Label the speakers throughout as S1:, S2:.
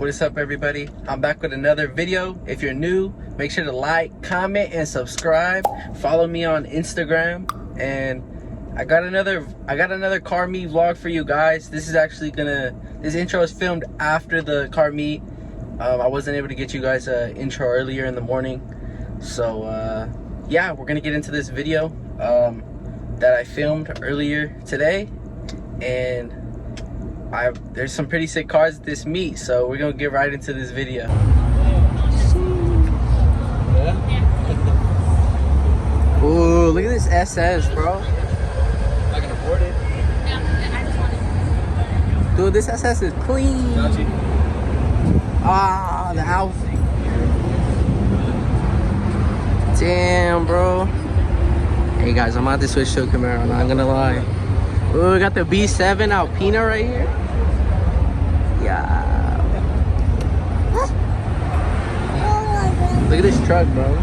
S1: what is up, everybody? I'm back with another video. If you're new, make sure to like, comment, and subscribe. Follow me on Instagram. And I got another car meet vlog for you guys. This intro is filmed after the car meet. I wasn't able to get you guys an intro earlier in the morning, so yeah, we're gonna get into this video that I filmed earlier today, and there's some pretty sick cars at this meet, so we're gonna get right into this video. Ooh, look at this SS, bro.
S2: I can afford it.
S1: Dude, this SS is clean. Ah, the outfit. Damn, bro. Hey guys, I'm about to switch to a Camaro, not gonna lie. Ooh, we got the B7 Alpina right here. Yeah. Look at this truck, bro.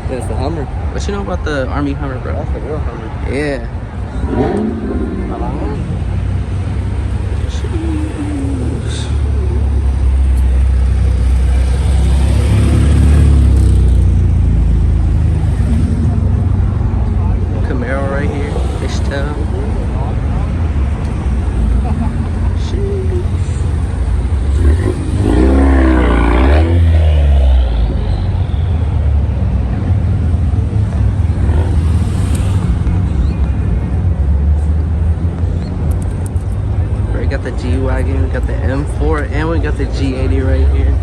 S2: That's the Hummer.
S1: What you know about the Army Hummer, bro?
S2: That's the real Hummer.
S1: Yeah. Camaro right here, fishtail. We got the G-Wagon, we got the M4, and we got the G80 right here.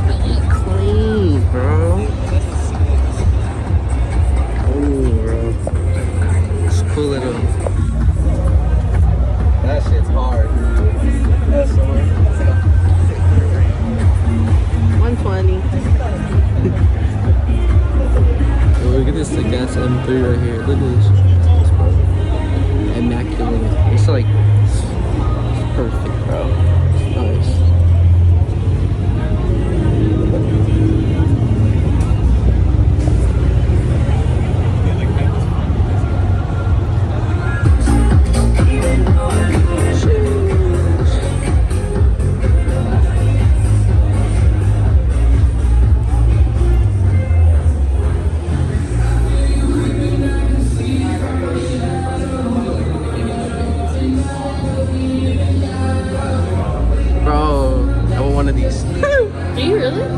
S1: Looking clean, bro. Ooh, bro. It's cool little.
S2: That shit's hard. That's so hard.
S1: 120. Oh, look at this, the gas M3 right here. Look at this. Immaculate. It's like perfect, bro. Nice.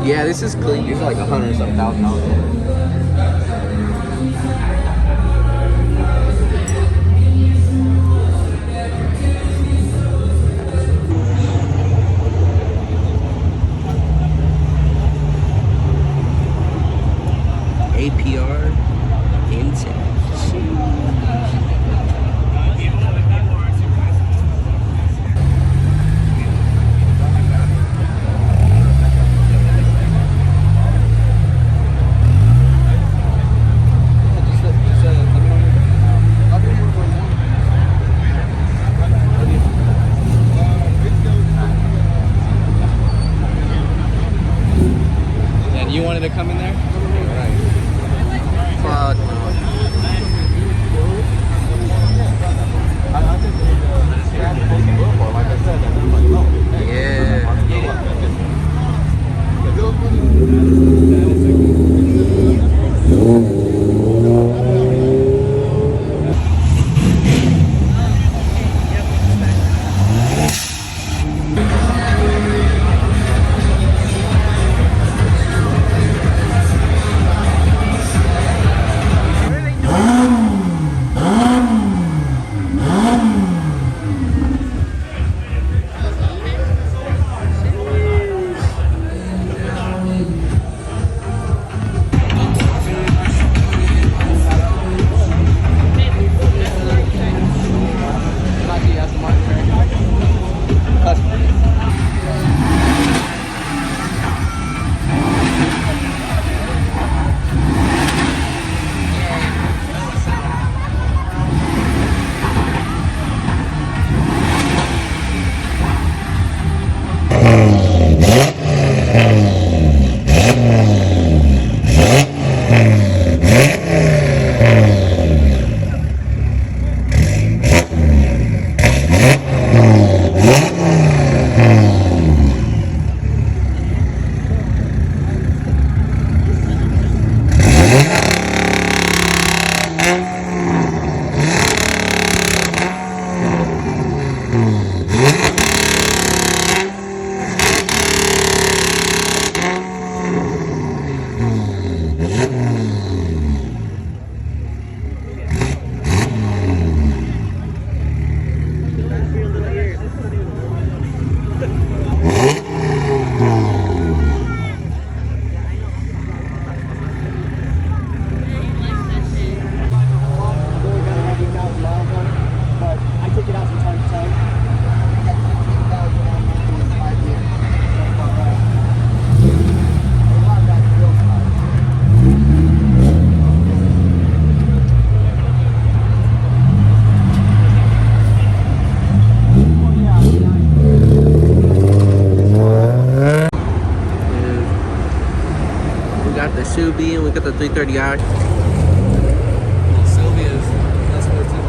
S1: Yeah, this is clean.
S2: These are like $100-something thousand.
S1: APR intact.
S2: You wanted to come in there? Alright.
S1: Fuck. Yeah. at the 330i.
S2: Sylvia's S14.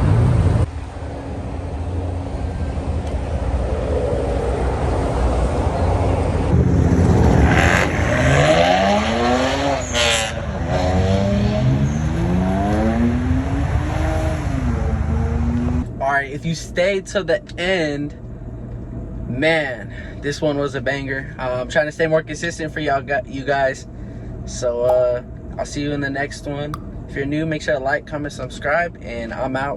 S1: Alright, if you stayed to the end, man, this one was a banger. I'm trying to stay more consistent for you guys. So I'll see you in the next one. If you're new, make sure to like, comment, subscribe, and I'm out.